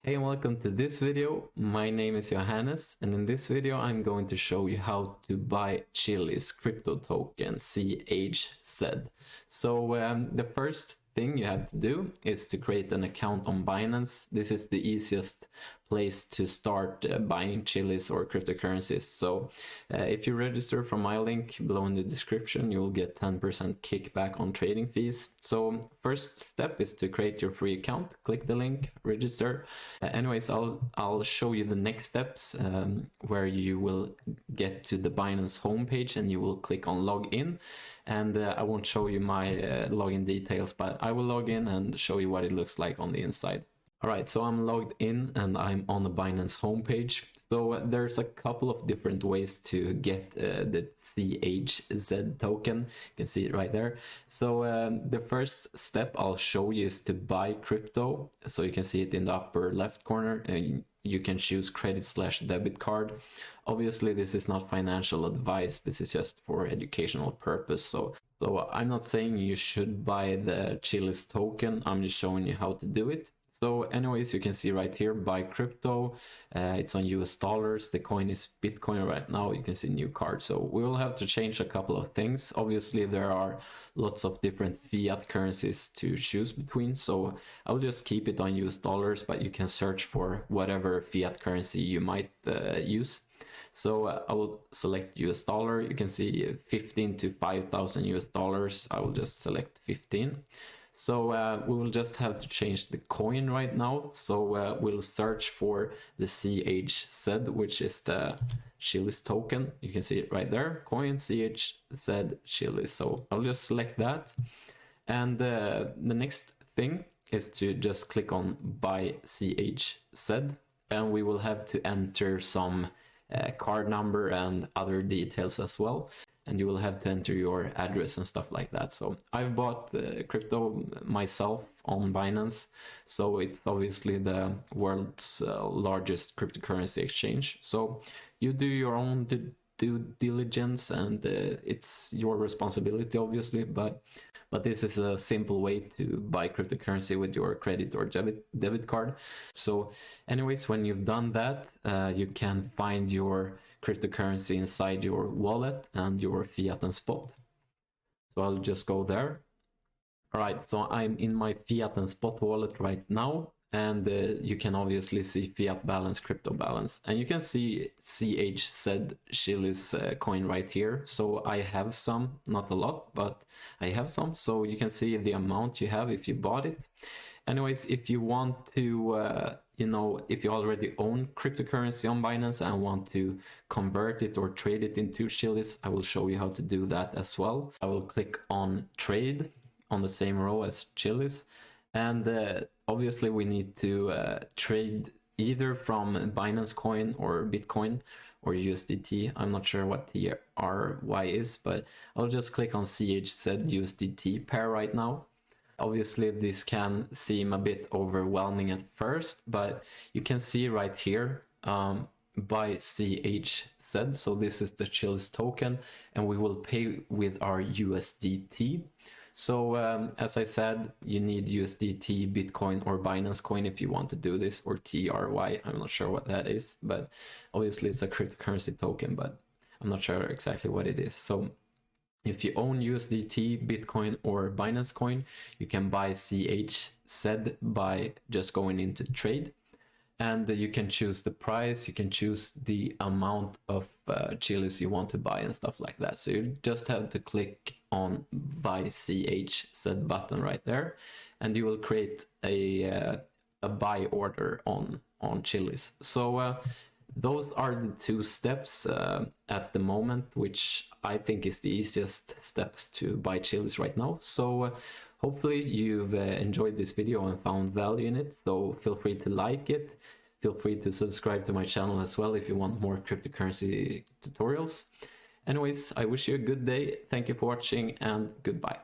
Hey and welcome to this video. My name is Johannes, and in this video I'm going to show you how to buy Chiliz crypto token CHZ. So the first thing you have to do is to create an account on Binance. This is the easiest place to start buying Chiliz or cryptocurrencies. So if you register from my link below in the description, you'll get 10% kickback on trading fees. So first step is to create your free account. Click the link, register. Anyways, I'll show you the next steps where you will get to the Binance homepage and you will click on login. And I won't show you my login details, but I will log in and show you what it looks like on the inside. Alright, so I'm logged in and I'm on the Binance homepage. So there's a couple of different ways to get the CHZ token. You can see it right there. So the first step I'll show you is to buy crypto. So you can see it in the upper left corner. You can choose credit/debit card. Obviously, this is not financial advice. This is just for educational purpose. So I'm not saying you should buy the Chiliz token. I'm just showing you how to do it. So anyways, you can see right here, buy crypto. It's on US dollars. The coin is Bitcoin right now. You can see new card. So we will have to change a couple of things. Obviously, there are lots of different fiat currencies to choose between. So I'll just keep it on US dollars, but you can search for whatever fiat currency you might use. So I will select US dollar. You can see 15 to 5,000 US dollars. I will just select 15. So we will just have to change the coin right now. So we'll search for the CHZ, which is the Chiliz token. You can see it right there, coin CHZ Chiliz. So I'll just select that. And the next thing is to just click on buy CHZ, and we will have to enter some card number and other details as well. And you will have to enter your address and stuff like that. So I've bought crypto myself on Binance. So it's obviously the world's largest cryptocurrency exchange. So you do your own due diligence, and it's your responsibility, obviously. But this is a simple way to buy cryptocurrency with your credit or debit card. So anyways, when you've done that, you can find your cryptocurrency inside your wallet and your fiat and spot. So I'll just go there. All right, so I'm in my fiat and spot wallet right now. And you can obviously see fiat balance, crypto balance, and you can see CHZ Chiliz coin right here. So I have some, not a lot, but I have some. So you can see the amount you have if you bought it. Anyways, if you want to, if you already own cryptocurrency on Binance and want to convert it or trade it into Chiliz, I will show you how to do that as well. I will click on trade on the same row as Chiliz. And obviously we need to trade either from Binance coin or Bitcoin or USDT. I'm not sure what TRY is, but I'll just click on CHZ USDT pair right now. Obviously this can seem a bit overwhelming at first, but you can see right here, by CHZ. So this is the Chiliz token, and we will pay with our USDT. So as I said, you need USDT, Bitcoin, or Binance coin if you want to do this, or TRY. I'm not sure what that is, but obviously it's a cryptocurrency token, but I'm not sure exactly what it is. So if you own USDT, Bitcoin, or Binance coin, you can buy CHZ by just going into trade. And you can choose the price, you can choose the amount of Chiliz you want to buy and stuff like that. So you just have to click on buy CHZ button right there, and you will create a buy order on Chiliz. So those are the two steps at the moment, which I think is the easiest steps to buy Chiliz right now. So hopefully you've enjoyed this video and found value in it. So feel free to like it. Feel free to subscribe to my channel as well if you want more cryptocurrency tutorials. Anyways, I wish you a good day. Thank you for watching, and goodbye.